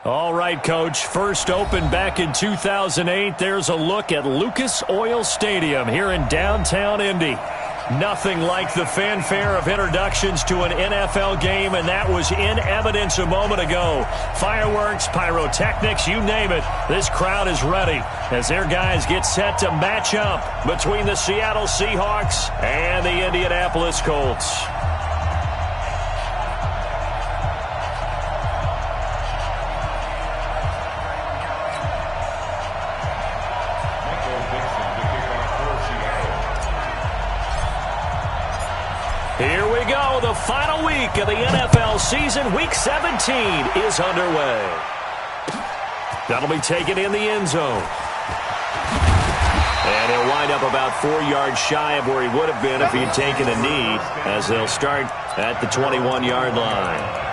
All right, Coach. First opened back in 2008. There's a look at Lucas Oil Stadium here in downtown Indy. Nothing like the fanfare of introductions to an NFL game, and that was in evidence a moment ago. Fireworks, pyrotechnics, you name it. This crowd is ready as their guys get set to match up between the Seattle Seahawks and the Indianapolis Colts. Here we go. The final week of the NFL season. Week 17 is underway. That'll be taken in the end zone. And he'll wind up about 4 yards shy of where he would have been if he'd taken a knee, as they'll start at the 21-yard line.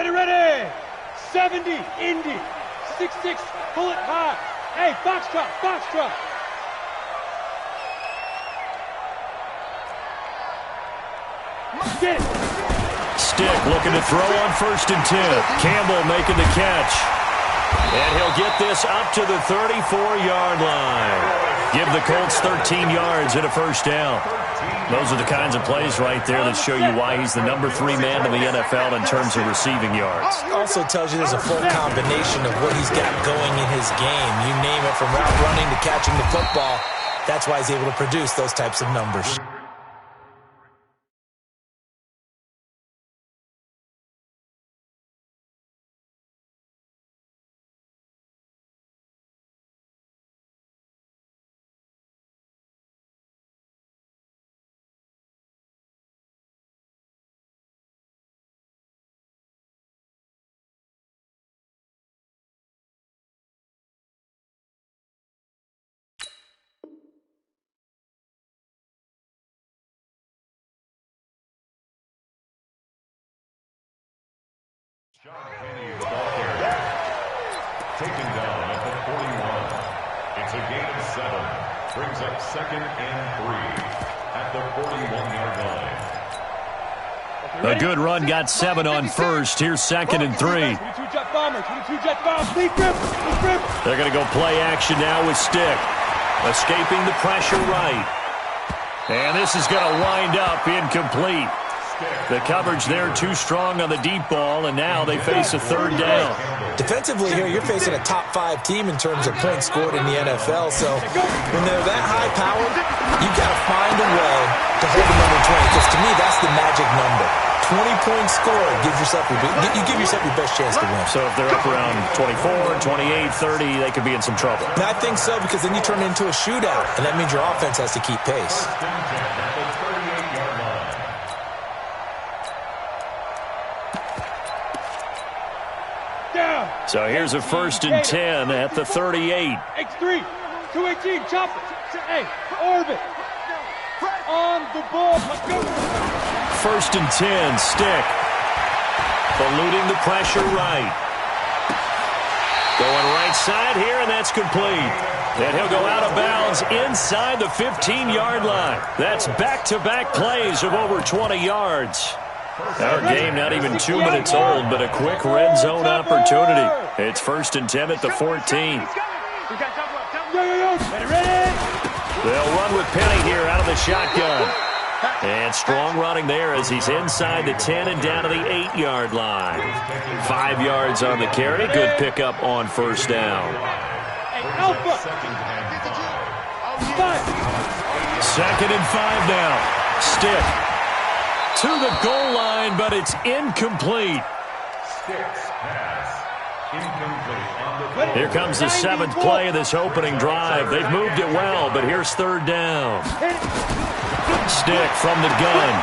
Ready, 70, Indy, 6-6, pull it high. Hey, Foxtrot. Stick looking to throw on 1st and 10. Campbell making the catch. And he'll get this up to the 34-yard line. Give the Colts 13 yards and a first down. Those are the kinds of plays right there that show you why he's the number 3 man in the NFL in terms of receiving yards. Also tells you there's a full combination of what he's got going in his game. You name it, from route running to catching the football. That's why he's able to produce those types of numbers. John Kenny, the ball carrier, taken down at the 41. It's a gain of 7. Brings up 2nd and 3 at the 41-yard line. A good run got 7 on 1st. Here's 2nd and 3. They're going to go play action now with Stick. Escaping the pressure right. And this is going to wind up incomplete. The coverage there too strong on the deep ball, and now they face a 3rd down. Defensively here, you're facing a top 5 team in terms of points scored in the NFL, so when they're that high-powered, you've got to find a way to hold them under 20, because to me, that's the magic number. 20 points scored, you give yourself your best chance to win. So if they're up around 24, 28, 30, they could be in some trouble. And I think so, because then you turn it into a shootout, and that means your offense has to keep pace. So here's a 1st and 10 at the 38. X3, 218, chop it. Hey, orbit. On the ball. Let's go. 1st and 10, Stick. Eluding the pressure right. Going right side here, and that's complete. And he'll go out of bounds inside the 15-yard line. That's back-to-back plays of over 20 yards. Our game not even 2 minutes old, but a quick red zone opportunity. It's 1st and 10 at the 14. They'll run with Penny here out of the shotgun. And strong running there as he's inside the 10 and down to the 8-yard line. 5 yards on the carry. Good pickup on 1st down. 2nd and 5 now. Stick to the goal line, but it's incomplete. Here comes the 7th play of this opening drive. They've moved it well, but here's 3rd down. Stick from the gun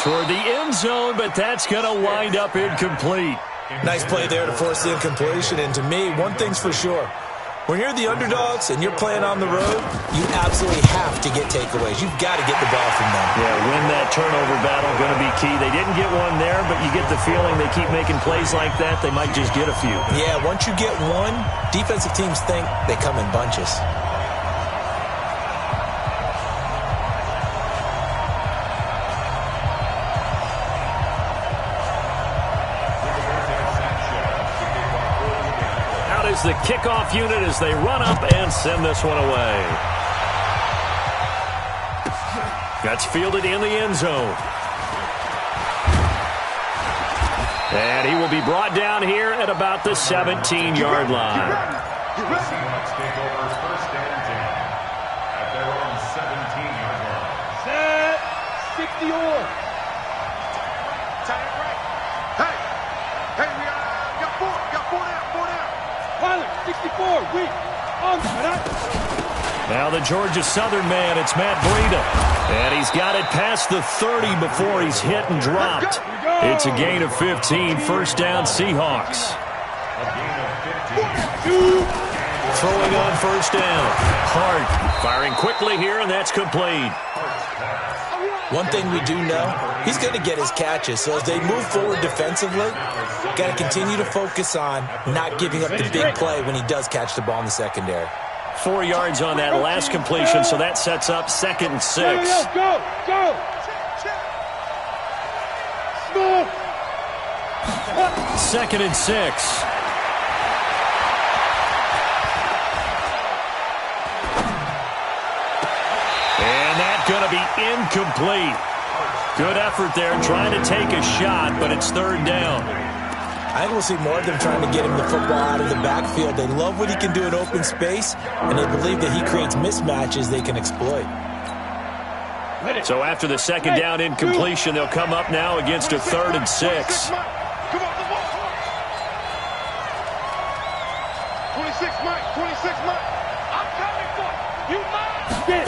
toward the end zone, but that's going to wind up incomplete. Nice play there to force the incompletion, and to me, one thing's for sure. When you're the underdogs and you're playing on the road, you absolutely have to get takeaways. You've got to get the ball from them. Yeah, win that turnover battle, going to be key. They didn't get one there, but you get the feeling they keep making plays like that, they might just get a few. Yeah, once you get one, defensive teams think they come in bunches. The kickoff unit as they run up and send this one away. That's fielded in the end zone. And he will be brought down here at about the 17-yard line. Seahawks take over first and 10 at their own 17-yard line. Set, 60 or. Hey, we got four down. Pilot, 64, weak, on that. Now the Georgia Southern man, it's Matt Breida. And he's got it past the 30 before he's hit and dropped. It's a gain of 15, first down Seahawks. A gain of 15. Throwing on first down. Hart firing quickly here, and that's complete. One thing we do know, he's going to get his catches. So as they move forward defensively, got to continue to focus on not giving up the big play when he does catch the ball in the secondary. 4 yards on that last completion, so that sets up 2nd and 6. Go. Smooth. 2nd and 6. And that's going to be incomplete. Good effort there trying to take a shot, but it's 3rd down. I think we'll see more of them trying to get him the football out of the backfield. They love what he can do in open space, and they believe that he creates mismatches they can exploit. So after the 2nd down incompletion, they'll come up now against a 3rd and 6. 26, Mike. I'm coming for you. Get.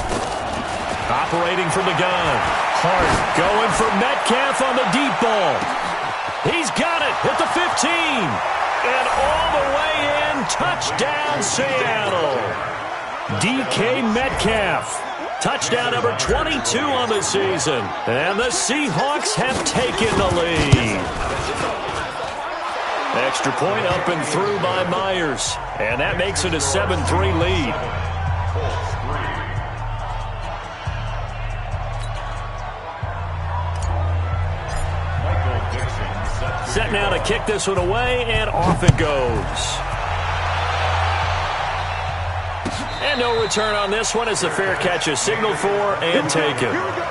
Operating from the gun. Hart going for Metcalf on the deep ball. He's got it at the 15. And all the way in, touchdown Seattle. DK Metcalf. Touchdown number 22 on the season. And the Seahawks have taken the lead. Extra point up and through by Myers. And that makes it a 7-3 lead. Set now to kick this one away, and off it goes. And no return on this one as the fair catch is signaled for and taken. Here we go.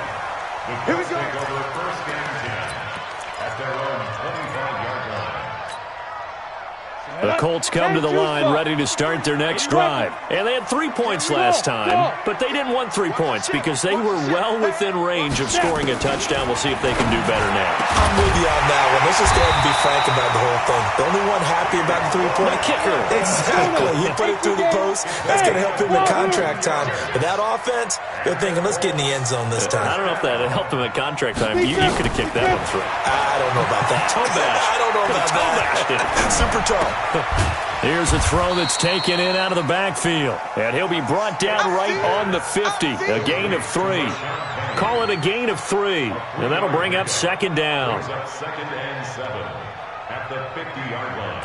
Take over first and 10 at their own 25-yard line. The Colts come to the line ready to start their next drive. And they had 3 points last time, but they didn't want 3 points because they were well within range of scoring a touchdown. We'll see if they can do better now. I'm with you on that one. Let's just go ahead and be frank about the whole thing. The only one happy about the 3-point kicker. Exactly. He put it through the post. That's going to help him in contract time. But that offense, they're thinking, let's get in the end zone this time. I don't know if that helped him at contract time. You could have kicked that one through. I don't know about that. Toe bash. I don't know about Toe that. bashed it. Super toe. Here's a throw that's taken in out of the backfield. And he'll be brought down right on the 50. A gain of 3. Call it a gain of 3. And that'll bring up 2nd down. 2nd and 7 at the 50-yard line.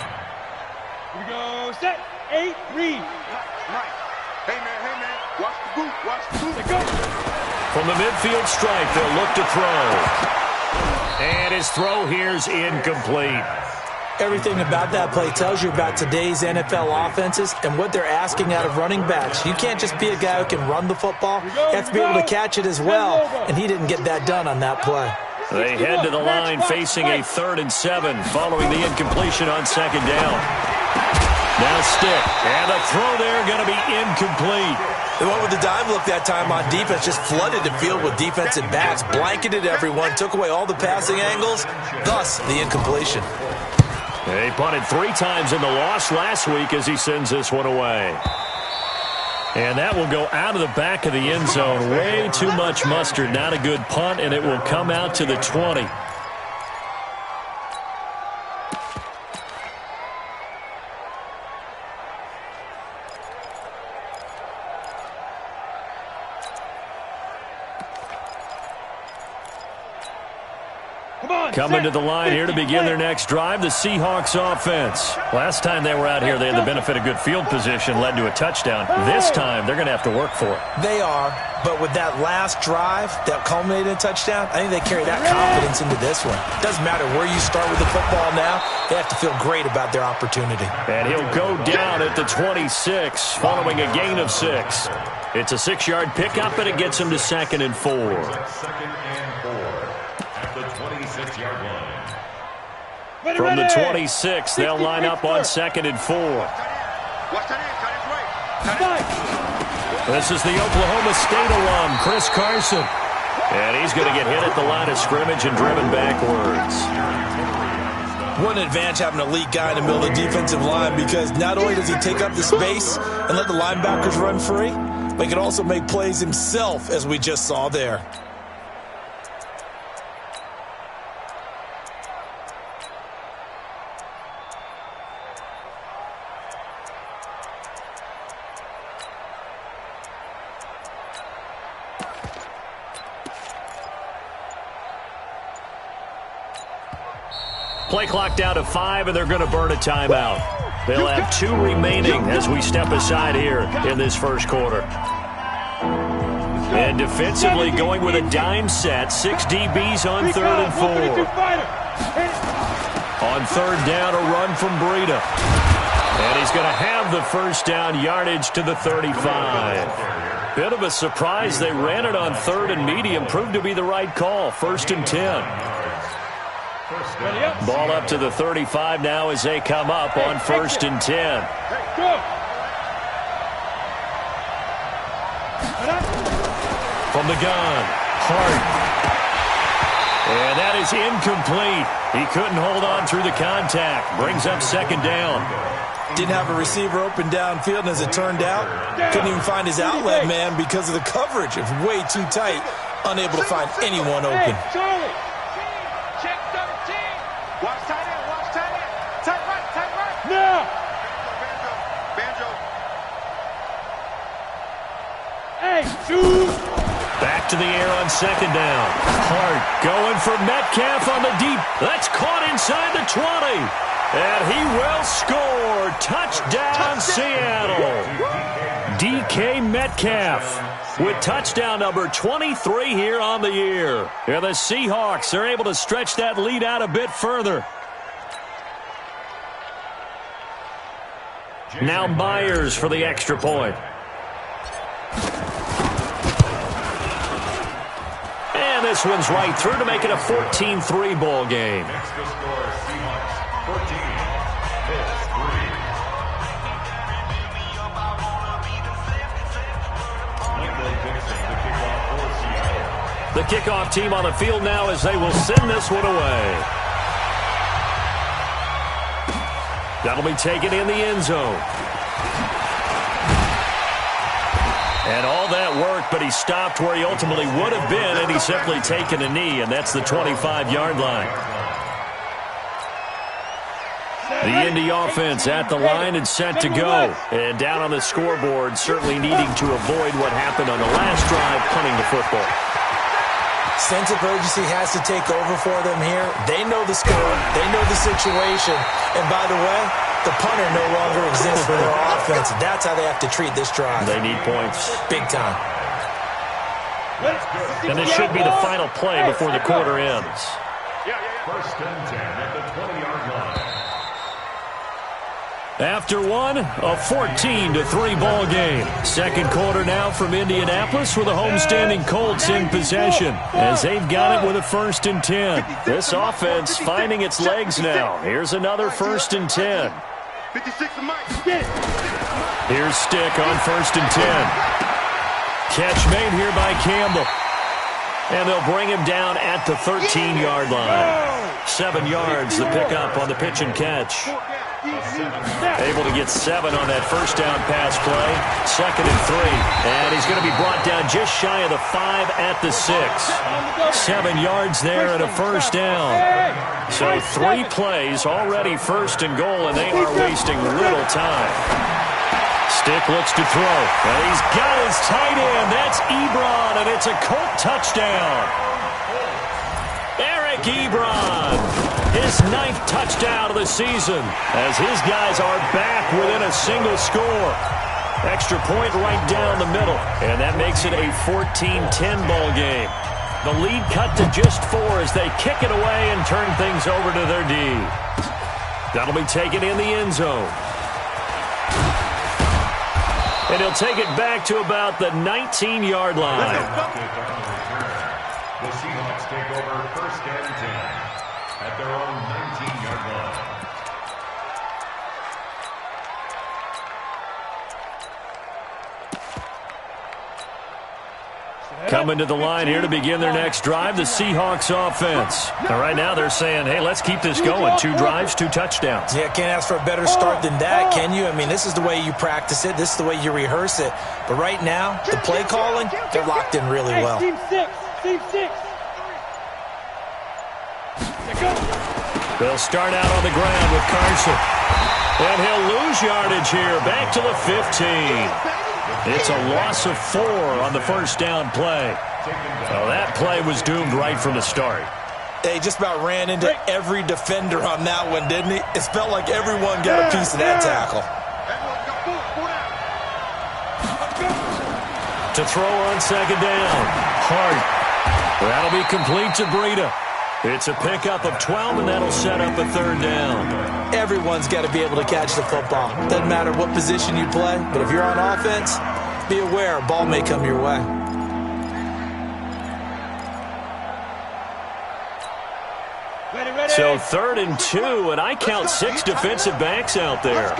Here we go. Set. 8, read. Right. Hey, man. Watch the boot. Go. From the midfield stripe, they'll look to throw. And his throw here's incomplete. Everything about that play tells you about today's NFL offenses and what they're asking out of running backs. You can't just be a guy who can run the football. You have to be able to catch it as well, and he didn't get that done on that play. They head to the line facing a 3rd and 7 following the incompletion on 2nd down. Now stick, and the throw there going to be incomplete. They went with the dime look that time on defense, just flooded the field with defensive backs, blanketed everyone, took away all the passing angles, thus the incompletion. He punted 3 times in the loss last week as he sends this one away. And that will go out of the back of the end zone. Way too much mustard. Not a good punt, and it will come out to the 20. Coming to the line here to begin their next drive, the Seahawks offense. Last time they were out here, they had the benefit of good field position, led to a touchdown. This time, they're going to have to work for it. They are, but with that last drive that culminated in a touchdown, I think they carry that confidence into this one. Doesn't matter where you start with the football now, they have to feel great about their opportunity. And he'll go down at the 26, following a gain of 6. It's a 6-yard pickup, and it gets him to 2nd and 4. 2nd and 4 at the 26-yard line. From the 26, they'll line up on 2nd and 4. This is the Oklahoma State alum, Chris Carson. And he's going to get hit at the line of scrimmage and driven backwards. What an advantage having an elite guy in the middle of the defensive line, because not only does he take up the space and let the linebackers run free, but he can also make plays himself, as we just saw there. Play clock down to 5, and they're going to burn a timeout. They'll have 2 remaining as we step aside here in this first quarter. And defensively going with a dime set, 6 DBs on 3rd and 4. On 3rd down, a run from Breida. And he's going to have the first down, yardage to the 35. Bit of a surprise. They ran it on 3rd and medium. Proved to be the right call. 1st and 10. Ball up to the 35 now as they come up on 1st and 10. From the gun, Hart. And that is incomplete. He couldn't hold on through the contact. Brings up 2nd down. Didn't have a receiver open downfield, and as it turned out, couldn't even find his outlet man because of the coverage. It was way too tight, unable to find anyone open. Back to the air on 2nd down. Hart going for Metcalf on the deep. That's caught inside the 20. And he will score. Touchdown, Seattle. DK Metcalf with touchdown number 23 here on the year. And the Seahawks are able to stretch that lead out a bit further. Now Myers for the extra point. And this one's right through to make it a 14-3 ball game. Next to score, Seahawks 14, Bills 3. Michael Dixon, the kickoff for Seattle. The kickoff team on the field now as they will send this one away. That'll be taken in the end zone. And all that work, but he stopped where he ultimately would have been, and he's simply taken a knee, and that's the 25-yard line. The Indy offense at the line and set to go. And down on the scoreboard, certainly needing to avoid what happened on the last drive, punting the football. Sense of urgency has to take over for them here. They know the score. They know the situation. And by the way, the punter no longer exists for their offense. That's how they have to treat this drive. They need points. Big time. And this should be the final play before the quarter ends. 1st and 10 at the 20-yard line. After one, a 14-3 ball game. Second quarter now from Indianapolis with the homestanding Colts in possession as they've got it with a 1st and 10. This offense finding its legs now. Here's another 1st and 10. Here's Stick on 1st and 10. Catch made here by Campbell. And they'll bring him down at the 13-yard line. 7 yards, the pickup on the pitch and catch. Able to get 7 on that first down pass play. 2nd and 3. And he's going to be brought down just shy of the 5 at the 6. 7 yards there and a first down. So 3 plays already 1st and goal, and they are wasting little time. Stick looks to throw. And he's got his tight end. That's Ebron, and it's a Colt touchdown. There Eric Ebron, his 9th touchdown of the season, as his guys are back within a single score. Extra point right down the middle, and that makes it a 14-10 ball game. The lead cut to just 4 as they kick it away and turn things over to their D. That'll be taken in the end zone. And he'll take it back to about the 19-yard line. The Seahawks take over 1st and 10 at their own 19-yard line. Coming to the line here to begin their next drive, the Seahawks offense. Now, right now they're saying, hey, let's keep this going. 2 drives, 2 touchdowns. Yeah, can't ask for a better start than that, can you? I mean, this is the way you practice it. This is the way you rehearse it. But right now, the play calling, they're locked in really well. Team 6. Team 6. They'll start out on the ground with Carson. And he'll lose yardage here, back to the 15. It's a loss of 4 on the first down play. Well, that play was doomed right from the start. They just about ran into every defender on that one, didn't he? It felt like everyone got a piece of that tackle. To throw on 2nd down. Hart. That'll be complete to Breida. It's a pickup of 12, and that'll set up a 3rd down. Everyone's got to be able to catch the football. Doesn't matter what position you play, but if you're on offense, be aware a ball may come your way. So 3rd and 2, and I count 6 defensive backs out there.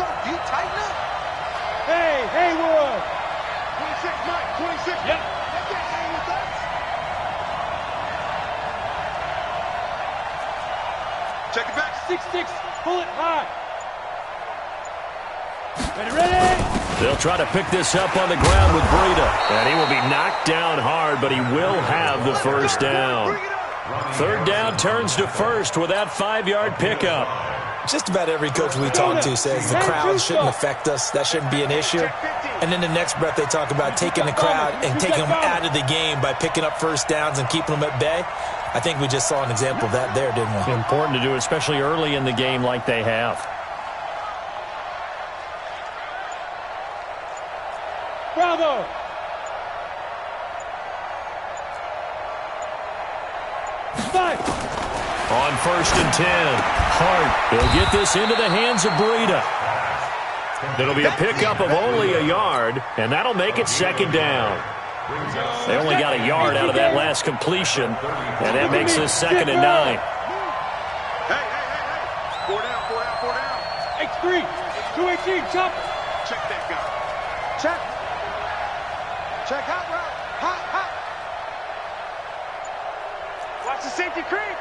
Hey, Haywood. 26, Mike, 26. Yep. Check it back. 6-6. Pull it high. Ready. They'll try to pick this up on the ground with Breida. And he will be knocked down hard, but he will have the 1st down. 3rd down turns to 1st with that 5-yard pickup. Just about every coach we talk to says the crowd shouldn't affect us. That shouldn't be an issue. And then the next breath they talk about taking the crowd and taking them out of the game by picking up 1st downs and keeping them at bay. I think we just saw an example of that there, didn't we? Important to do, especially early in the game like they have. Bravo. On 1st and 10, Hart. He'll get this into the hands of Breida. It'll be a pickup of only a yard, and that'll make it 2nd down. They only got a yard out of that last completion, and that makes this 2nd and 9. Hey. 4 down. X3. 218. Chop. Check that guy. Check hot route. Hot. Watch the safety creep.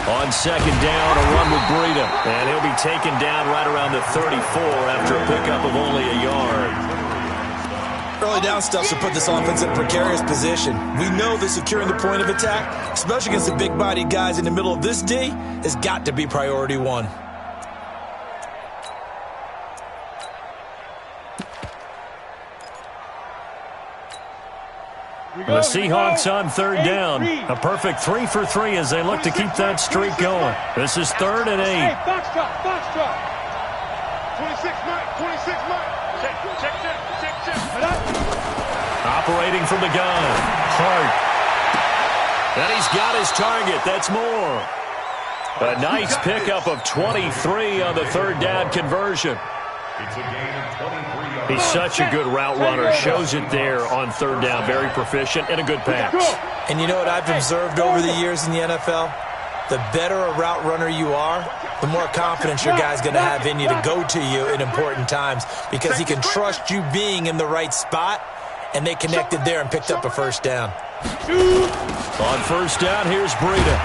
On 2nd down, a run with Breida, and he'll be taken down right around the 34 after a pickup of only a yard. Early down stuff should put this offense in a precarious position. We know that securing the point of attack, especially against the big-bodied guys in the middle of this D, has got to be priority 1. The Seahawks on 3rd down. A perfect 3 for 3 as they look to keep that streak going. This is 3rd and 8. Hey, box drop. 26, Mike. Check. Operating from the gun. Hart. And he's got his target. That's more. A nice pickup of 23 on the 3rd down conversion. It's a gain of 23 He's such a good route runner. Shows it there on 3rd down. Very proficient and a good pass. And you know what I've observed over the years in the NFL? The better a route runner you are, the more confidence your guy's going to have in you to go to you in important times because he can trust you being in the right spot, and they connected there and picked up a 1st down. On 1st down, here's Breida.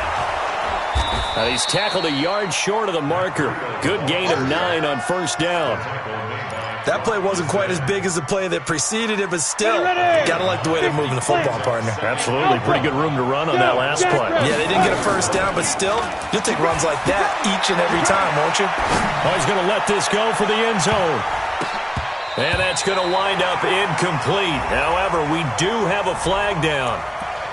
And he's tackled a yard short of the marker. Good gain of 9 on 1st down. That play wasn't quite as big as the play that preceded it, but still, got to like the way they're moving the football, partner. Absolutely. Pretty good room to run on that last play. Yeah, they didn't get a 1st down, but still, you'll take runs like that each and every time, won't you? Oh, he's going to let this go for the end zone. And that's going to wind up incomplete. However, we do have a flag down.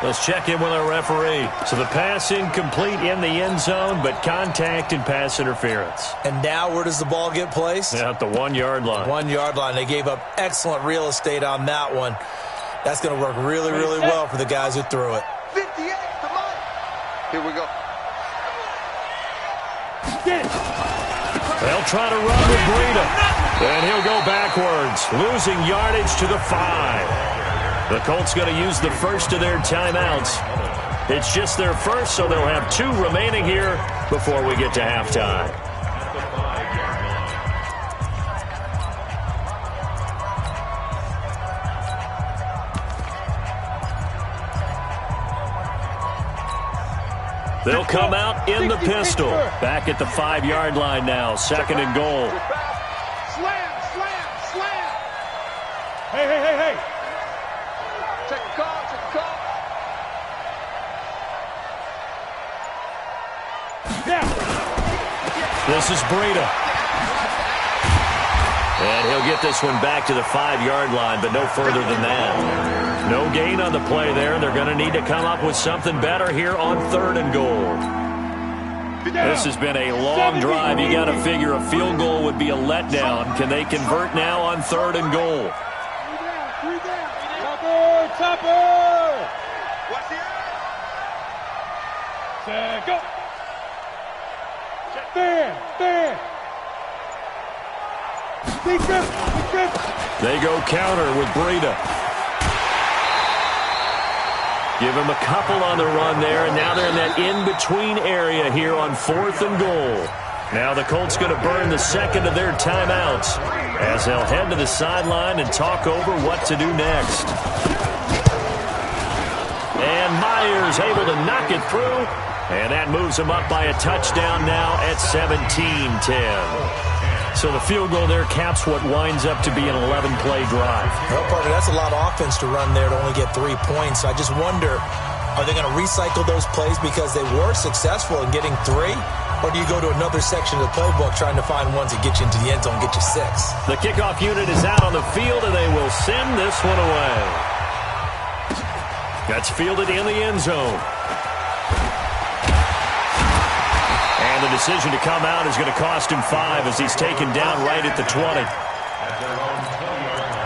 Let's check in with our referee. So the pass incomplete in the end zone, but contact and pass interference. And now where does the ball get placed? At the 1-yard line. 1-yard line. They gave up excellent real estate on that one. That's going to work really, really well for the guys who threw it. 58, come on. Here we go. They'll try to run with Breida. And he'll go backwards, losing yardage to the 5. The Colts going to use the first of their timeouts. It's just their first, so they'll have 2 remaining here before we get to halftime. They'll come out in the pistol. Back at the 5-yard line now. 2nd and goal. Slam, slam, slam. Hey, hey, hey, hey. Check the call, check the call. Yeah. This is Breida. And he'll get this one back to the 5-yard line, but no further than that. No gain on the play there. They're going to need to come up with something better here on 3rd and goal. This has been a long drive. You got to figure a field goal would be a letdown. Can they convert now on 3rd and goal? 3 down. Topper. What's the Set, go. Fan. Defense. They go counter with Breida. Give him a couple on the run there, and now they're in that in-between area here on 4th and goal. Now the Colts going to burn the 2nd of their timeouts as they'll head to the sideline and talk over what to do next. And Myers able to knock it through, and that moves them up by a touchdown now at 17-10. So the field goal there caps what winds up to be an 11-play drive. Well, Parker, that's a lot of offense to run there to only get 3 points. I just wonder, are they going to recycle those plays because they were successful in getting 3? Or do you go to another section of the playbook trying to find ones that get you into the end zone and get you 6? The kickoff unit is out on the field, and they will send this one away. That's fielded in the end zone. And the decision to come out is going to cost him 5 as he's taken down right at the 20. At their own 20-yard line.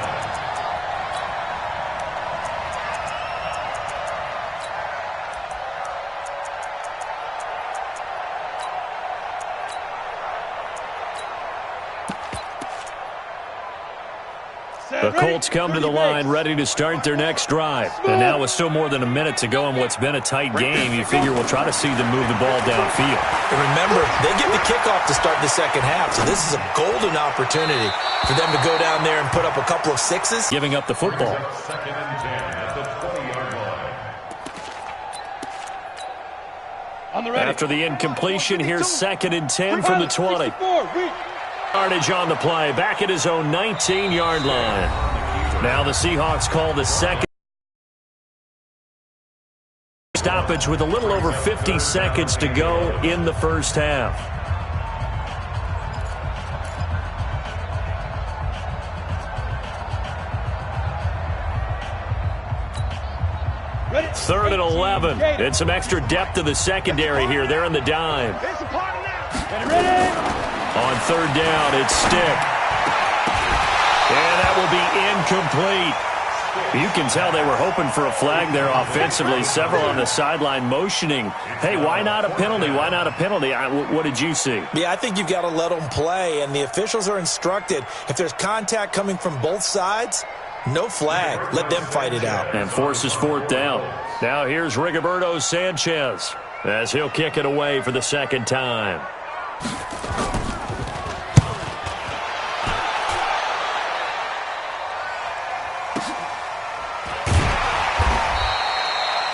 The Colts come to the line ready to start their next drive. And now with still more than a minute to go in what's been a tight game, you figure we'll try to see them move the ball downfield. And remember, they get the kickoff to start the second half, so this is a golden opportunity for them to go down there and put up a couple of 6s. Giving up the football. 2nd and 10 at the 20-yard line. After the incompletion, here's 2nd and 10 from the 20. Yardage on the play, back at his own 19-yard line. Now the Seahawks call the 2nd stoppage with a little over 50 seconds to go in the first half. Third and 11. And some extra depth to the secondary here. They're in the dime. Ready? On 3rd down, it's Stick. And that will be incomplete. You can tell they were hoping for a flag there offensively. Several on the sideline motioning. Hey, why not a penalty? Why not a penalty? What did you see? Yeah, I think you've got to let them play, and the officials are instructed. If there's contact coming from both sides, no flag. Let them fight it out. And forces 4th down. Now here's Rigoberto Sanchez as he'll kick it away for the 2nd time.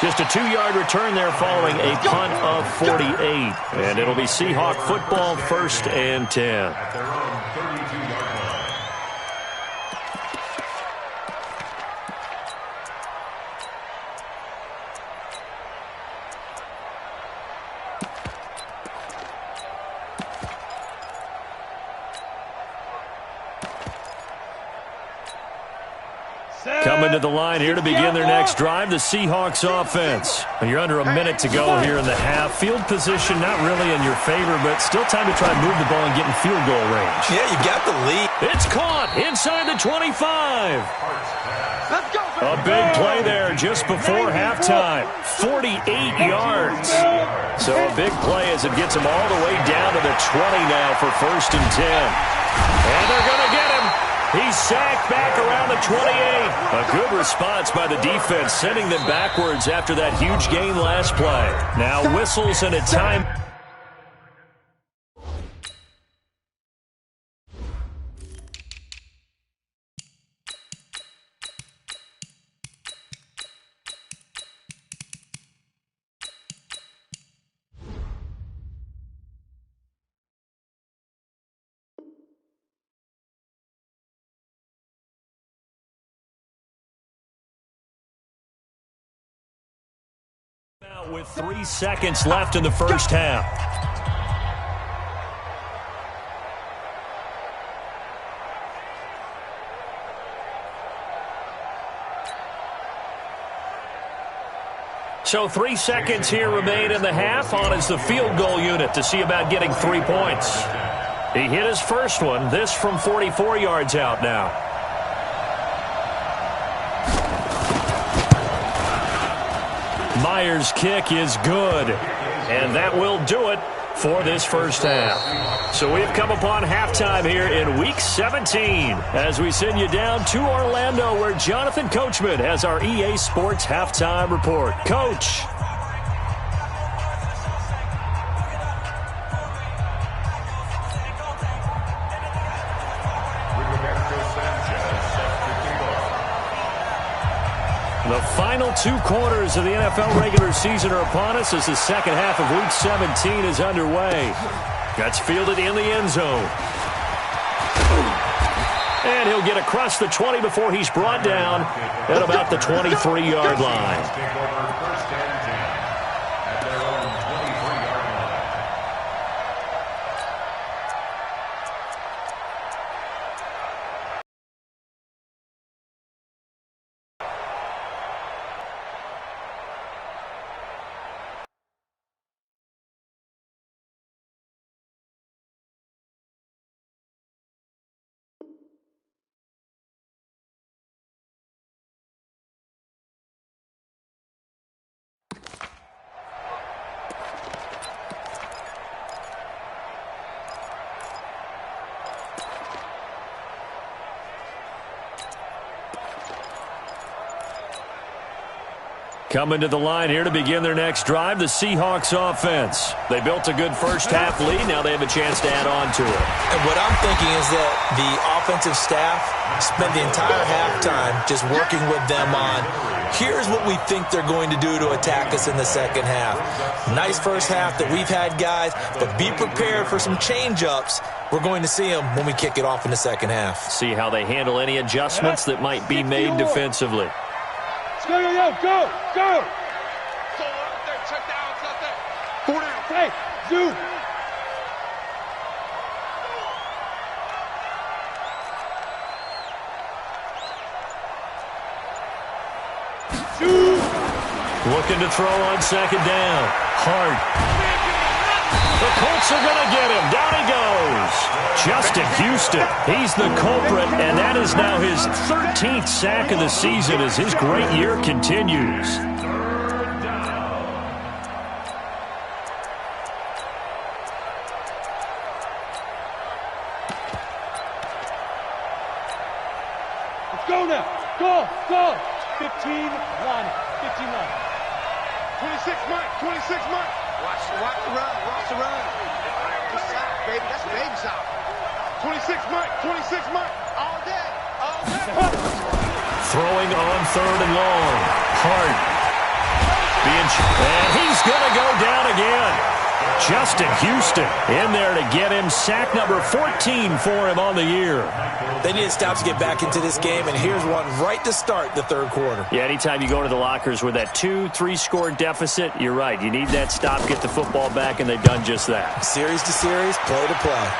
Just a 2-yard return there following a punt of 48. And it'll be Seahawk football, 1st and 10. At their own 32-yard line. Coming to the line here to begin their next drive, the Seahawks offense. You're under a minute to go here in the half. Field position not really in your favor, but still time to try and move the ball and get in field goal range. Yeah, you got the lead. It's caught inside the 25. Let's go. A big play there just before halftime. 48 yards. So a big play as it gets him all the way down to the 20 now for 1st and 10. And they're going to get him. He's sacked back around the 28. A good response by the defense, sending them backwards after that huge gain last play. Now whistles and a time. With 3 seconds left in the first half. So 3 seconds here remain in the half. On is the field goal unit to see about getting 3 points. He hit his first one. This from 44 yards out now. Myers' kick is good, and that will do it for this first half. So we've come upon halftime here in Week 17 as we send you down to Orlando where Jonathan Coachman has our EA Sports Halftime Report. Coach. The final 2 quarters of the NFL regular season are upon us as the second half of Week 17 is underway. That's fielded in the end zone. And he'll get across the 20 before he's brought down at about the 23-yard line. Coming to the line here to begin their next drive, the Seahawks offense. They built a good first half lead. Now they have a chance to add on to it. And what I'm thinking is that the offensive staff spent the entire halftime just working with them on, here's what we think they're going to do to attack us in the second half. Nice first half that we've had, guys, but be prepared for some change-ups. We're going to see them when we kick it off in the second half. See how they handle any adjustments that might be made defensively. Go, go, go, go, go! So out there, check down, it's out there. 4 down. Hey, zoom! Zoom! Looking to throw on second down. Hart. The Colts are going to get him. Down he goes. Justin Houston. He's the culprit, and that is now his 13th sack of the season as his great year continues. Let's go now. Go, go. 15 line. 15 line. 26 Mike, 26 Mike. Watch the run, watch the run. Just stop, baby, that's a baby shot. 26 Mike, 26 Mike. All day, all day. Throwing on third and long. Hart. And he's going to go down again. Justin Houston in there to get him. Sack number 14 for him on the year. They need to stop to get back into this game, and here's one right to start the third quarter. Yeah, anytime you go to the lockers with that 2-3 score deficit, you're right. You need that stop, get the football back, and they've done just that. Series to series, play to play.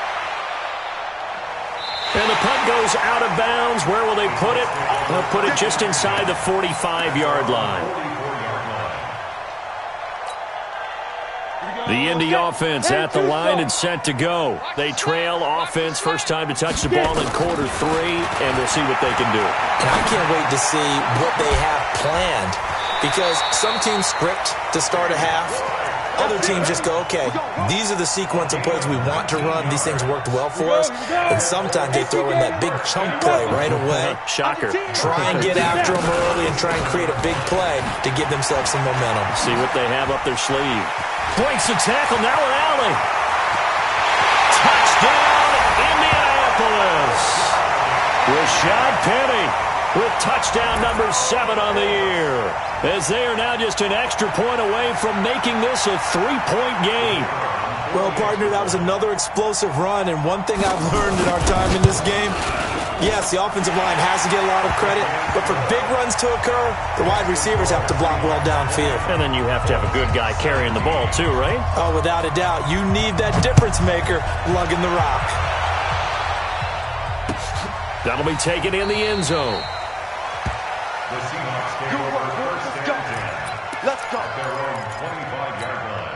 And the punt goes out of bounds. Where will they put it? They'll put it just inside the 45-yard line. The Indy offense at the line and set to go. They trail offense, first time to touch the ball in quarter 3, and we'll see what they can do. And I can't wait to see what they have planned, because some teams script to start a half. Other teams just go, okay, these are the sequence of plays we want to run. These things worked well for us. And sometimes they throw in that big chunk play right away. Shocker. Try and get after them early and try and create a big play to give themselves some momentum. See what they have up their sleeve. Breaks the tackle now with Alley. Touchdown, Indianapolis. Rashad Penny with touchdown number 7 on the year, as they are now just an extra point away from making this a 3-point game. Well, partner, that was another explosive run, and one thing I've learned in our time in this game, yes, the offensive line has to get a lot of credit, but for big runs to occur, the wide receivers have to block well downfield. And then you have to have a good guy carrying the ball too, right? Oh, without a doubt. You need that difference maker lugging the rock. That'll be taken in the end zone. The Seahawks take over first and 10. Let's go. Their own 25-yard line.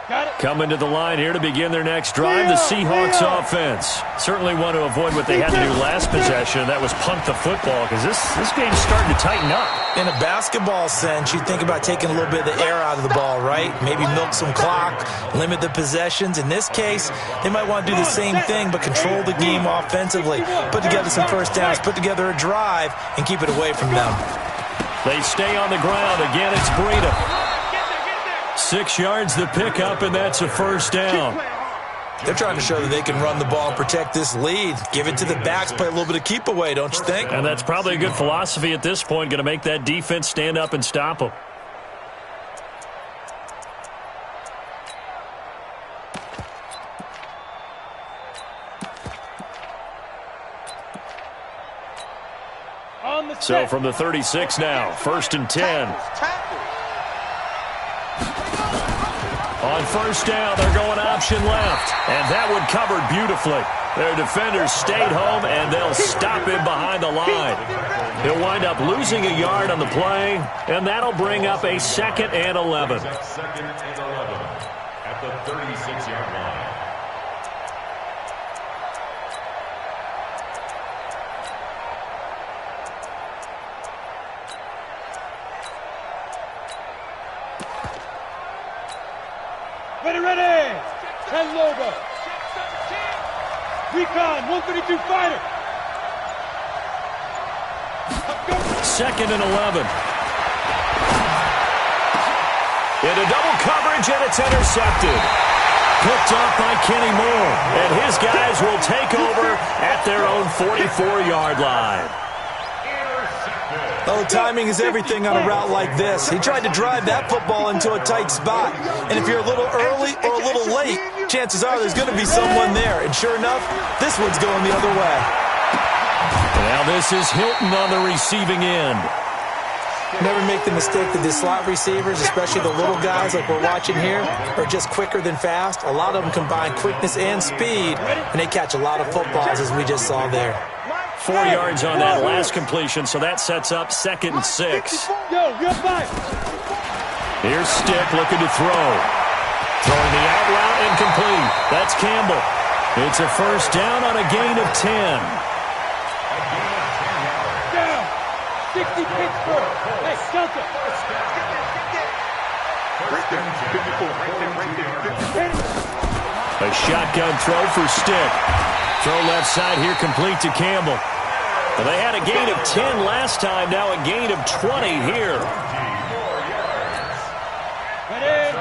Got it. Coming to the line here to begin their next drive, the Seahawks offense. Certainly want to avoid what they had to do last possession. That was punt the football, because this game's starting to tighten up. In a basketball sense, you think about taking a little bit of the air out of the ball, right? Maybe milk some clock, limit the possessions. In this case, they might want to do the same thing, but control the game offensively. Put together some first downs, put together a drive, and keep it away from them. They stay on the ground. Again, it's Breida. 6 yards the pickup, and that's a first down. They're trying to show that they can run the ball and protect this lead. Give it to the backs, play a little bit of keep away, don't you think? And that's probably a good philosophy at this point, going to make that defense stand up and stop them. So from the 36 now, first and 10. On first down, they're going option left, and that one covered beautifully. Their defenders stayed home, and they'll stop him behind the line. He'll wind up losing a yard on the play, and that'll bring up a 2nd and 11. Second and 11 at the 36-yard line. Ready. And Lobo. Recon, 132 fighter. 2nd and 11. Into double coverage, and it's intercepted. Picked up by Kenny Moore. And his guys will take over at their own 44-yard line. Oh, timing is everything on a route like this. He tried to drive that football into a tight spot. And if you're a little early or a little late, chances are there's going to be someone there. And sure enough, this one's going the other way. Now this is Hilton on the receiving end. Never make the mistake that the slot receivers, especially the little guys like we're watching here, are just quicker than fast. A lot of them combine quickness and speed, and they catch a lot of footballs, as we just saw there. 4 yards on that last completion, so that sets up 2nd and 6. Yo, real five. Here's Stick looking to throw. Throwing the out route incomplete. That's Campbell. It's a first down on a gain of 10. Down. 60 Pittsburgh. Hey, Delta. A shotgun throw for Stick. Throw left side here complete to Campbell. Well, they had a gain of 10 last time, now a gain of 20 here. Ready.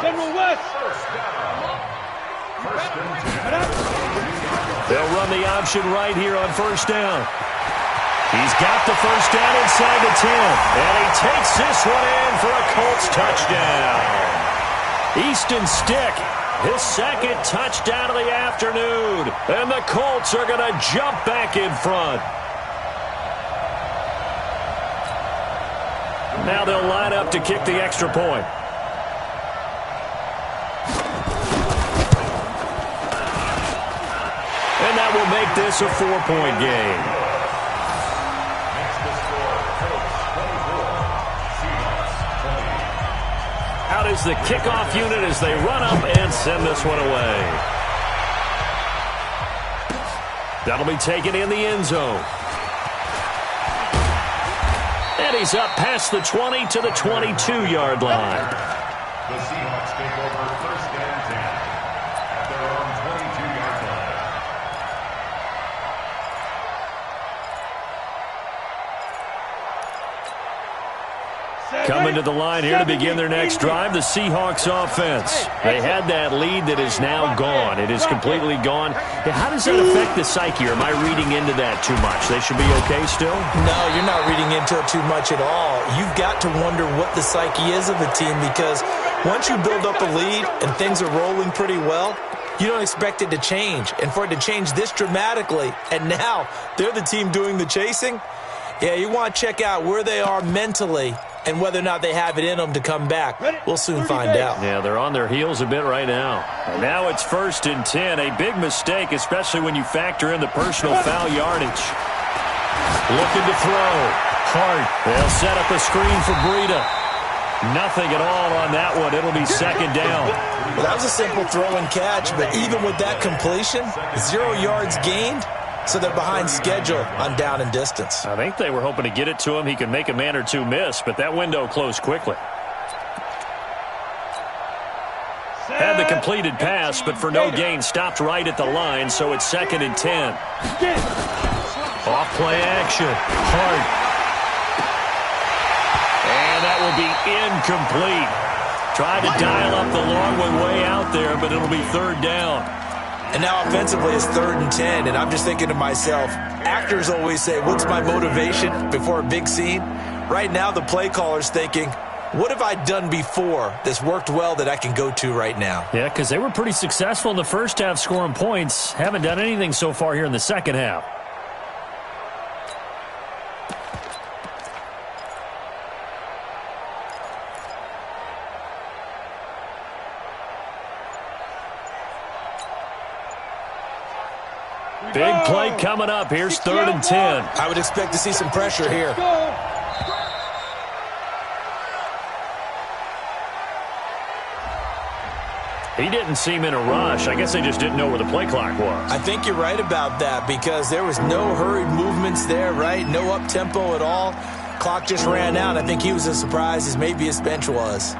General West. They'll run the option right here on first down. He's got the first down inside the 10. And he takes this one in for a Colts touchdown. Easton Stick, his 2nd touchdown of the afternoon. And the Colts are going to jump back in front. Now they'll line up to kick the extra point. And that that will make this a 4-point game. Next to score, Colts 24, Seahawks 20. Out is the kickoff unit as they run up and send this one away. That'll be taken in the end zone. And he's up past the 20 to the 22-yard line. The Seahawks take over first and 10 at their own 22-yard line. Coming to the line here to begin their next drive, the Seahawks offense. They had that lead that is now gone. It is completely gone. How does that affect the psyche? Or am I reading into that too much? They should be okay still? No, you're not reading into it too much at all. You've got to wonder what the psyche is of the team, because once you build up a lead and things are rolling pretty well, you don't expect it to change. And for it to change this dramatically, and now they're the team doing the chasing, yeah, you want to check out where they are mentally and whether or not they have it in them to come back. We'll soon find out. Yeah, they're on their heels a bit right now. And now it's 1st and 10. A big mistake, especially when you factor in the personal foul yardage. Looking to throw. Hart. They'll set up a screen for Breida. Nothing at all on that one. It'll be 2nd down. Well, that was a simple throw and catch, but even with that completion, 0 yards gained. So they're behind schedule on down and distance. I think they were hoping to get it to him. He could make a man or two miss, but that window closed quickly. Had the completed pass, but for no gain, stopped right at the line, so it's 2nd and 10. Off play action. Hart. And that will be incomplete. Tried to dial up the long one way out there, but it'll be 3rd down. And now offensively it's 3rd and 10, and I'm just thinking to myself, actors always say, what's my motivation before a big scene? Right now the play caller's thinking, what have I done before that's worked well that I can go to right now? Yeah, because they were pretty successful in the first half scoring points. Haven't done anything so far here in the second half. Big play coming up. Here's 3rd and 10. I would expect to see some pressure here. He didn't seem in a rush. I guess they just didn't know where the play clock was. I think you're right about that, because there was no hurried movements there, right? No up-tempo at all. Clock just ran out. I think he was as surprised as maybe his bench was.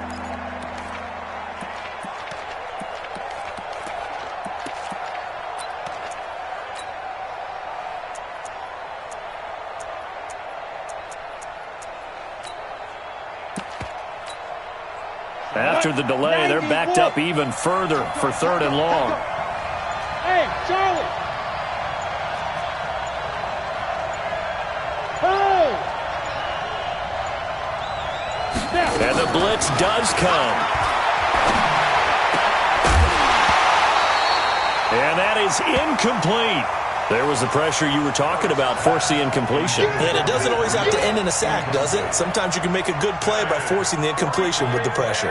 After the delay, they're backed up even further for 3rd and long. Hey, Charlie! Hey! And the blitz does come. And that is incomplete. There was the pressure you were talking about, force the incompletion. And it doesn't always have to end in a sack, does it? Sometimes you can make a good play by forcing the incompletion with the pressure.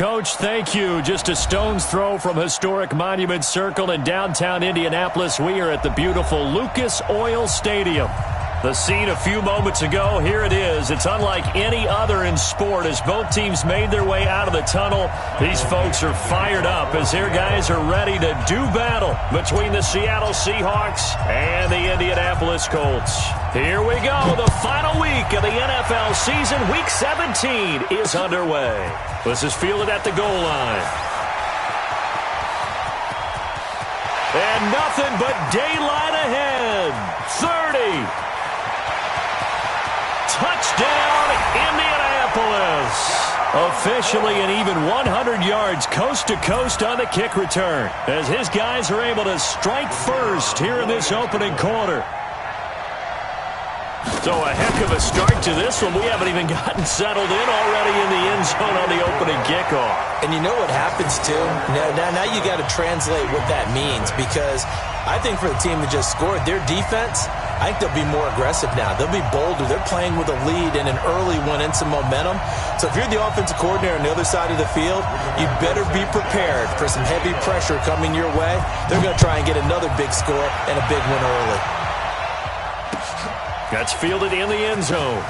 Coach, thank you. Just a stone's throw from historic Monument Circle in downtown Indianapolis. We are at the beautiful Lucas Oil Stadium. The scene a few moments ago, here it is. It's unlike any other in sport as both teams made their way out of the tunnel. These folks are fired up as their guys are ready to do battle between the Seattle Seahawks and the Indianapolis Colts. Here we go. The final week of the NFL season, Week 17, is underway. This is fielded at the goal line. And nothing but daylight ahead. 30. Touchdown, Indianapolis. Officially an even 100 yards coast to coast on the kick return as his guys are able to strike first here in this opening quarter. So a heck of a start to this one. We haven't even gotten settled in already in the end zone on the opening kickoff. And you know what happens, too? Now you got to translate what that means, because I think for the team that just scored, their defense, I think they'll be more aggressive now. They'll be bolder. They're playing with a lead and an early one and some momentum. So if you're the offensive coordinator on the other side of the field, you better be prepared for some heavy pressure coming your way. They're going to try and get another big score and a big one early. That's fielded in the end zone.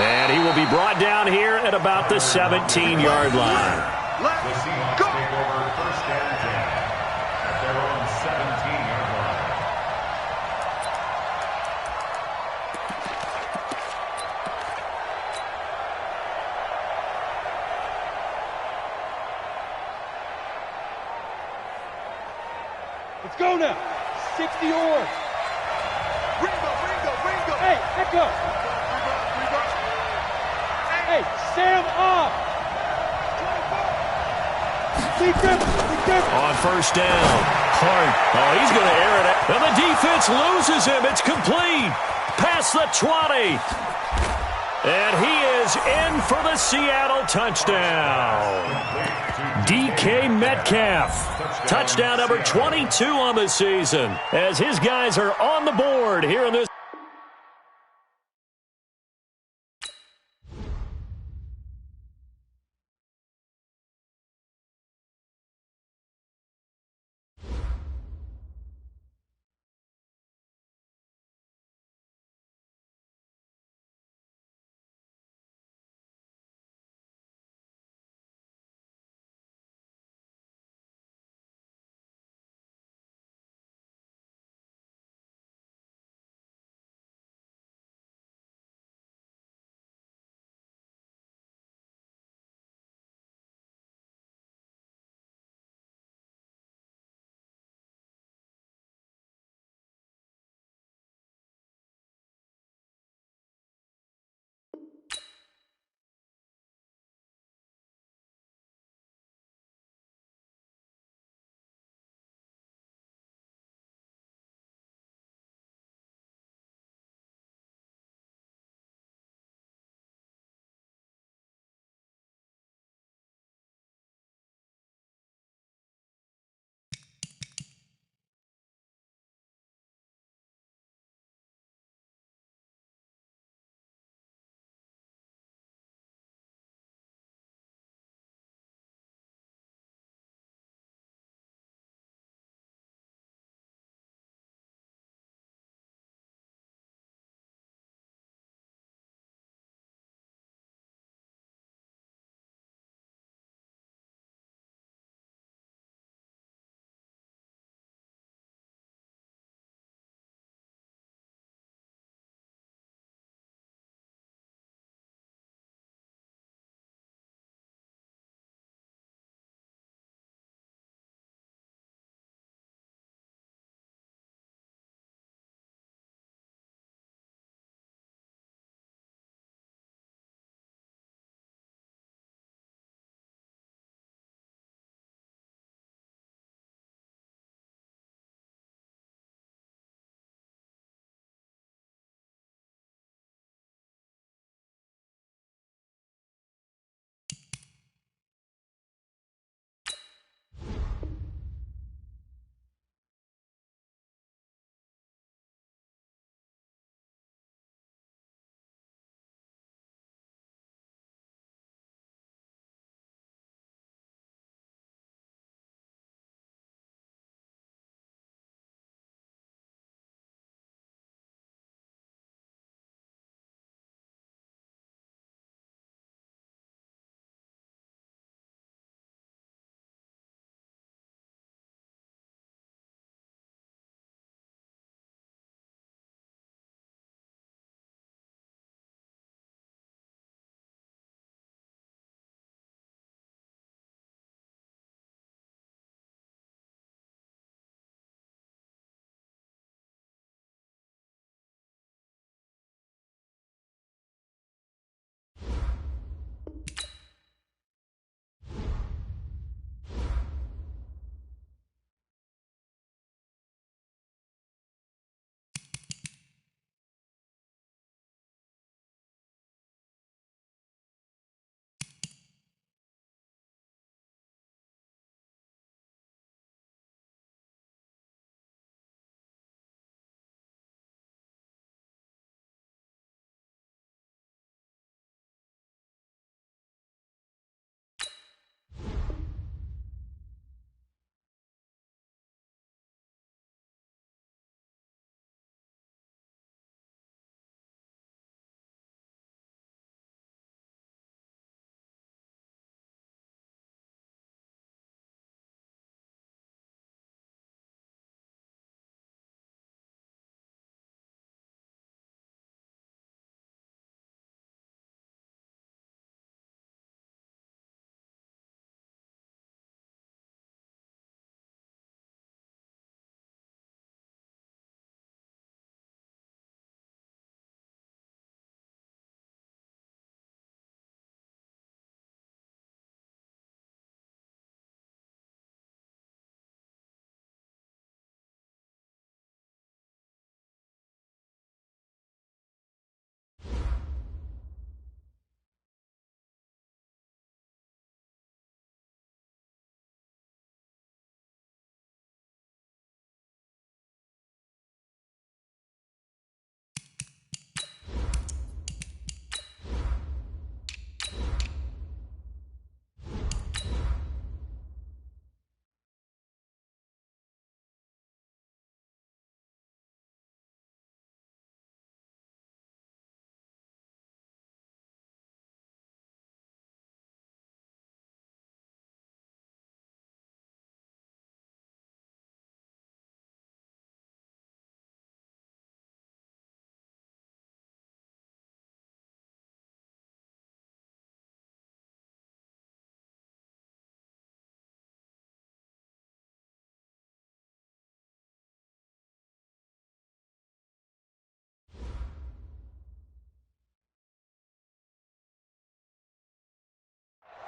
And he will be brought down here at about the 17-yard line. The Seahawks take over first and 10 at their own 17-yard line. Let's go now. 60 yards. Ringo. Hey, Echo. Hey, Sam off. On first down, Hart. Oh, he's going to air it out. And the defense loses him. It's complete. Past the 20. And he is in for the Seattle touchdown. DK Metcalf. Touchdown number 22 on the season as his guys are on the board here in this.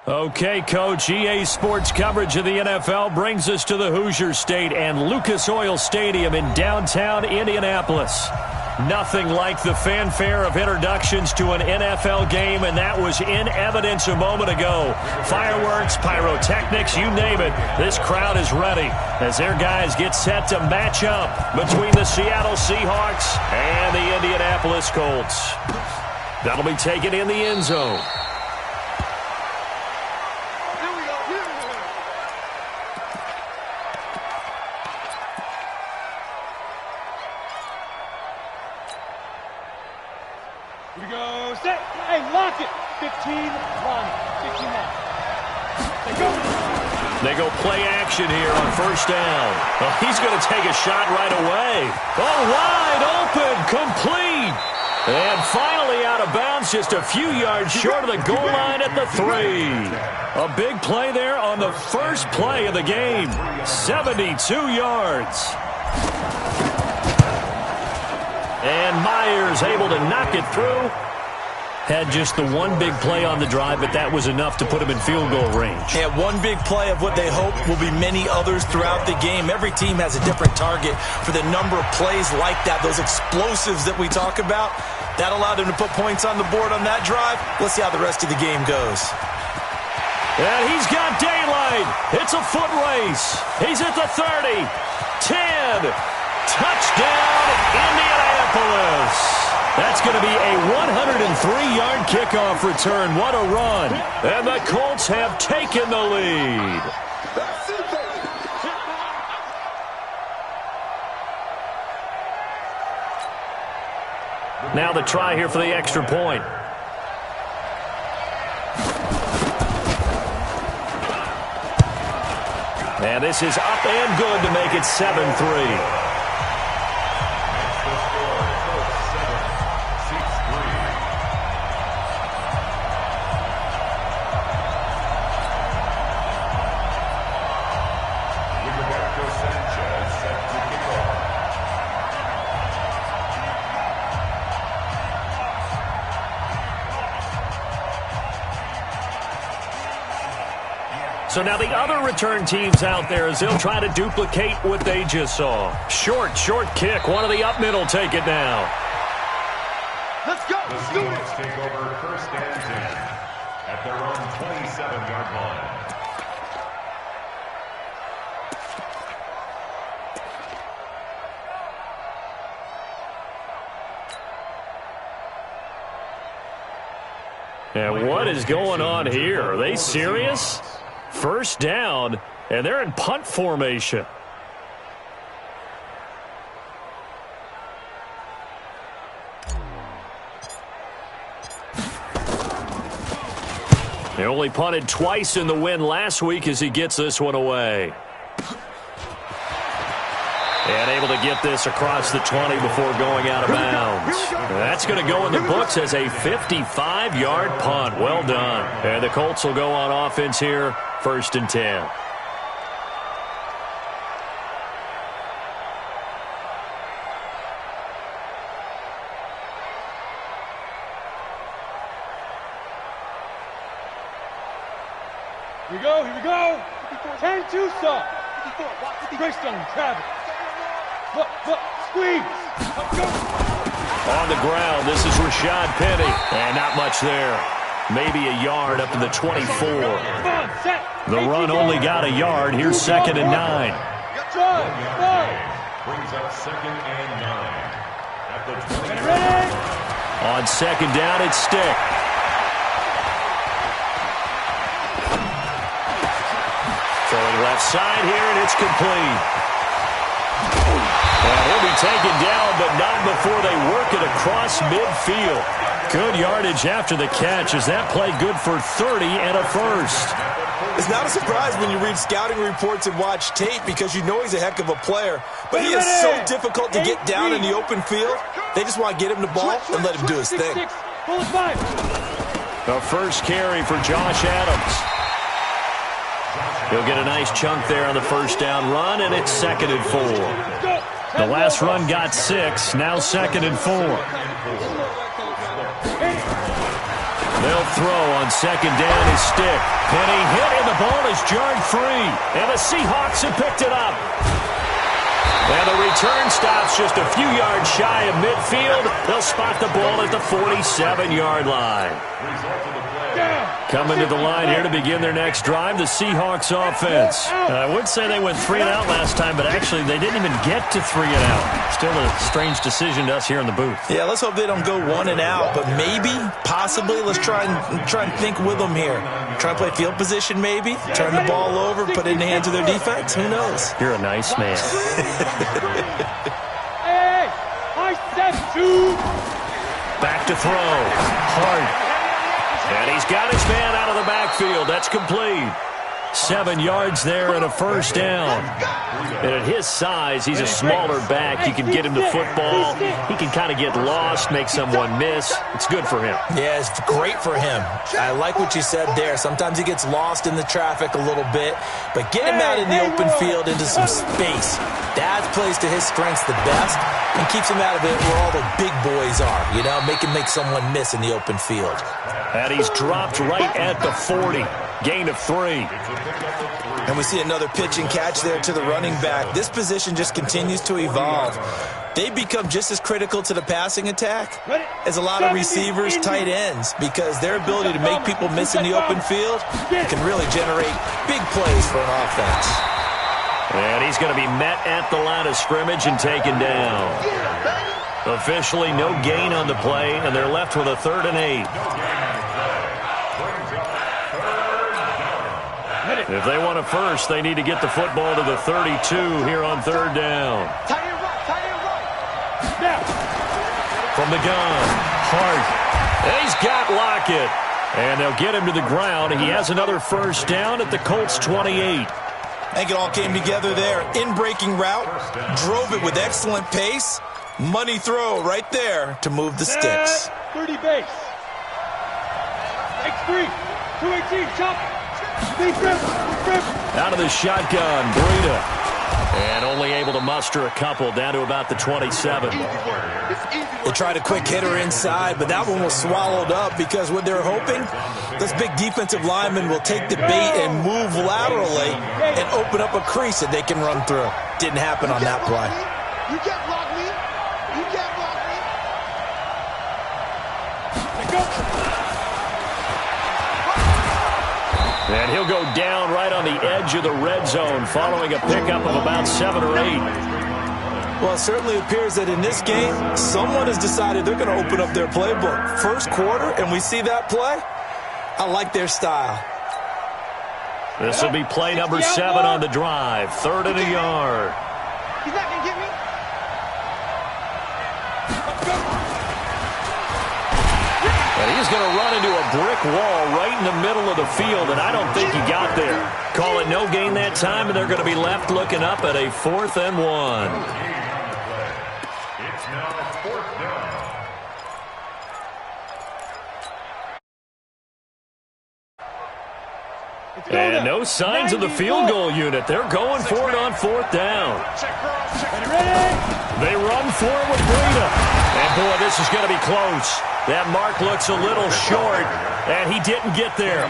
Okay, Coach, EA Sports coverage of the NFL brings us to the Hoosier State and Lucas Oil Stadium in downtown Indianapolis. Nothing like the fanfare of introductions to an NFL game, and that was in evidence a moment ago. Fireworks, pyrotechnics, you name it. This crowd is ready as their guys get set to match up between the Seattle Seahawks and the Indianapolis Colts. That'll be taken in the end zone. Here we go, set, hey, lock it. 15, line, 15 line. They go play action here on first down. Oh, he's going to take a shot right away. Oh, wide open, complete. And finally out of bounds, just a few yards short of the goal line at the 3. A big play there on the first play of the game. 72 yards. And Myers able to knock it through. Had just the one big play on the drive, but that was enough to put him in field goal range. Yeah, one big play of what they hope will be many others throughout the game. Every team has a different target for the number of plays like that, those explosives that we talk about. That allowed them to put points on the board on that drive. Let's see how the rest of the game goes. And he's got daylight. It's a foot race. He's at the 30, 10. Touchdown, Indianapolis. That's going to be a 103-yard kickoff return. What a run. And the Colts have taken the lead. Now the try here for the extra point. And this is up and good to make it 7-3. So now the other return teams out there as they'll try to duplicate what they just saw. Short kick. One of the up middle take it now. Let's go. The Seahawks take over first and 10 at their own 27-yard line. And what is going on here? Are they serious? First down, and they're in punt formation. They only punted twice in the win last week as he gets this one away. And able to get this across the 20 before going out of bounds. That's going to go in the books as a 55-yard punt. Well done. And the Colts will go on offense here, first and 10. Here we go. 10-2 stop. Grace on Travis. Look, squeeze. On the ground, this is Rashad Penny. And not much there. Maybe a yard up to the 24. The run only got a yard. Here's second and 9. Brings up second and 9 at the 20. On second down, it's Stick. Throwing left side here, and it's complete. And he'll be taken down, but not before they work it across midfield. Good yardage after the catch. Is that play good for 30 and a first? It's not a surprise when you read scouting reports and watch tape because you know he's a heck of a player. But he is so difficult to get down in the open field. They just want to get him the ball and let him do his thing. The first carry for Josh Adams. He'll get a nice chunk there on the first down run, and it's second and 4. The last run got 6, now second and 4. They'll throw on second down is Stick. Penny hit and the ball is jarred free. And the Seahawks have picked it up. And the return stops just a few yards shy of midfield. They'll spot the ball at the 47-yard line. Coming to the line here to begin their next drive, the Seahawks offense. I would say they went 3 and out last time, but actually they didn't even get to 3 and out. Still a strange decision to us here in the booth. Yeah, let's hope they don't go 1 and out, but maybe, possibly, let's try and think with them here. Try and play field position maybe, turn the ball over, put it in the hands of their defense. Who knows? You're a nice man. Hey, I said 2. Back to throw. Hart. And he's got his man out of the backfield. That's complete. 7 yards there and a first down. And at his size, he's a smaller back. You can get him the football. He can kind of get lost, make someone miss. It's good for him. Yeah, it's great for him. I like what you said there. Sometimes he gets lost in the traffic a little bit, but get him out in the open field into some space. That plays to his strengths the best and keeps him out of it where all the big boys are, you know, make him make someone miss in the open field. And he's dropped right at the 40. Gain of 3. And we see another pitch and catch there to the running back. This position just continues to evolve. They become just as critical to the passing attack as a lot of receivers, tight ends, because their ability to make people miss in the open field can really generate big plays for an offense. And he's going to be met at the line of scrimmage and taken down. Officially no gain on the play, and they're left with a 3rd and 8. If they want a first, they need to get the football to the 32 here on 3rd down. From the gun, Hart. And he's got Lockett. And they'll get him to the ground. He has another first down at the Colts 28. I think it all came together there. In-breaking route, drove it with excellent pace. Money throw right there to move the sticks. 30 base. X3. 218. Chop. Out of the shotgun, Breida. And only able to muster a couple down to about the 27. They tried a quick hitter inside, but that one was swallowed up because what they're hoping, this big defensive lineman will take the bait and move laterally and open up a crease that they can run through. Didn't happen on that play. You can't block me. You can't block me. And he'll go down right on the edge of the red zone following a pickup of about 7 or 8. Well, it certainly appears that in this game, someone has decided they're going to open up their playbook. First quarter, and we see that play. I like their style. This will be play number 7 on the drive. 3rd and a yard. He's not going to get me. And he's going to run into a brick wall right in the middle of the field, and I don't think he got there. Call it no gain that time, and they're going to be left looking up at a 4th and 1. It's now 4th down. And no signs of the field goal unit. They're going for it on 4th down. They run for it with Breida. And, boy, this is going to be close. That mark looks a little short, and he didn't get there.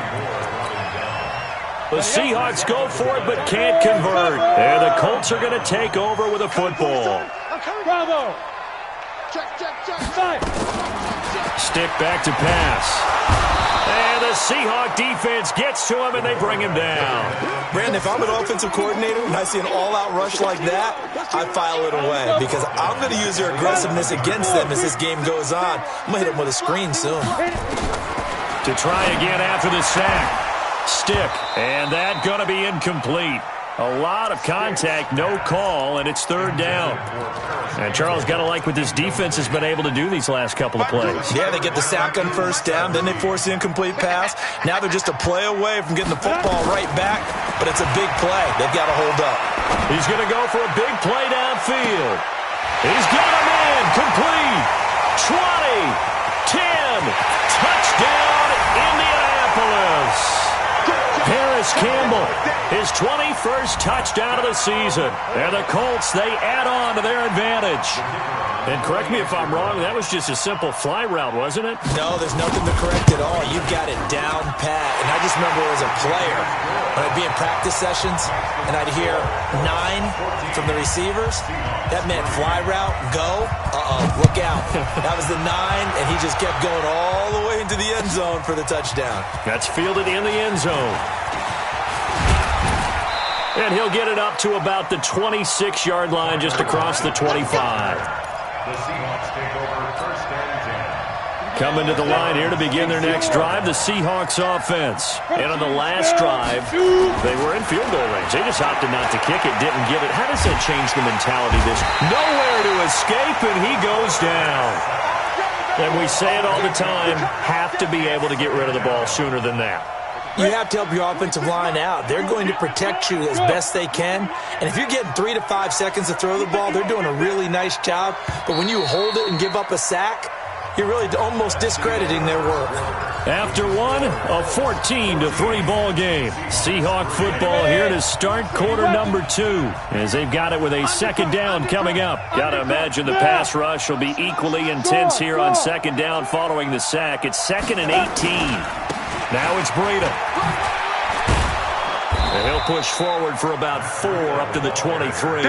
The Seahawks go for it but can't convert. And the Colts are going to take over with a football. Bravo. Stick back to pass. And the Seahawk defense gets to him, and they bring him down. Brandon, if I'm an offensive coordinator and I see an all-out rush like that, I file it away because I'm going to use their aggressiveness against them as this game goes on. I'm going to hit them with a screen soon. To try again after the sack. Stick, and that going to be incomplete. A lot of contact, no call, and it's 3rd down. And Charles, got to like what this defense has been able to do these last couple of plays. Yeah, they get the sack on 1st down, then they force the incomplete pass. Now they're just a play away from getting the football right back, but it's a big play. They've got to hold up. He's going to go for a big play downfield. He's got him in, complete. 20, 10, touchdown, Indianapolis. Paris Campbell, his 21st touchdown of the season. And the Colts, they add on to their advantage. And correct me if I'm wrong, that was just a simple fly route, wasn't it? No, there's nothing to correct at all. You got it down pat. And I just remember as a player, when I'd be in practice sessions and I'd hear 9 from the receivers, that meant fly route, go, look out. That was the 9, and he just kept going all the way into the end zone for the touchdown. That's fielded in the end zone. And he'll get it up to about the 26-yard line just across the 25. The Seahawks take over first and 10. Coming to the line here to begin their next drive, the Seahawks offense. And on the last drive, they were in field goal range. They just opted not to kick it, didn't give it. How does that change the mentality? This nowhere to escape, and he goes down. And we say it all the time, have to be able to get rid of the ball sooner than that. You have to help your offensive line out. They're going to protect you as best they can. And if you're getting 3 to 5 seconds to throw the ball, they're doing a really nice job. But when you hold it and give up a sack, you're really almost discrediting their work. After one, a 14-3 ball game. Seahawk football here to start quarter number 2, as they've got it with a second down coming up. Got to imagine the pass rush will be equally intense here on second down following the sack. It's 2nd and 18. Now it's Breida. And he'll push forward for about 4 up to the 23.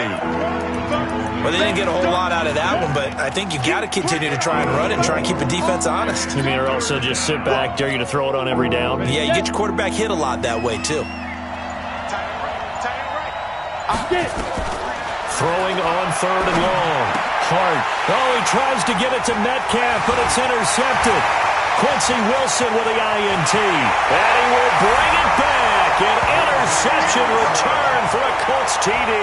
Well, they didn't get a whole lot out of that one, but I think you got to continue to try and run it and try and keep the defense honest. You mean, or also just sit back, dare you to throw it on every down? Yeah, you get your quarterback hit a lot that way, too. Throwing on 3rd and long. Hart. Oh, he tries to get it to Metcalf, but it's intercepted. Quincy Wilson with the INT. And he will bring it back. An interception return for a Colts TD.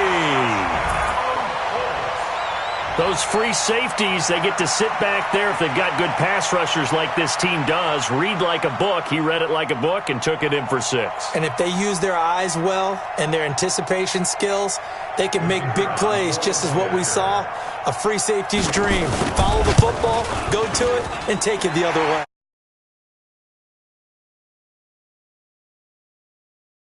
Those free safeties, they get to sit back there if they've got good pass rushers like this team does. Read like a book. He read it like a book and took it in for 6. And if they use their eyes well and their anticipation skills, they can make big plays, just as what we saw. A free safety's dream. Follow the football, go to it, and take it the other way.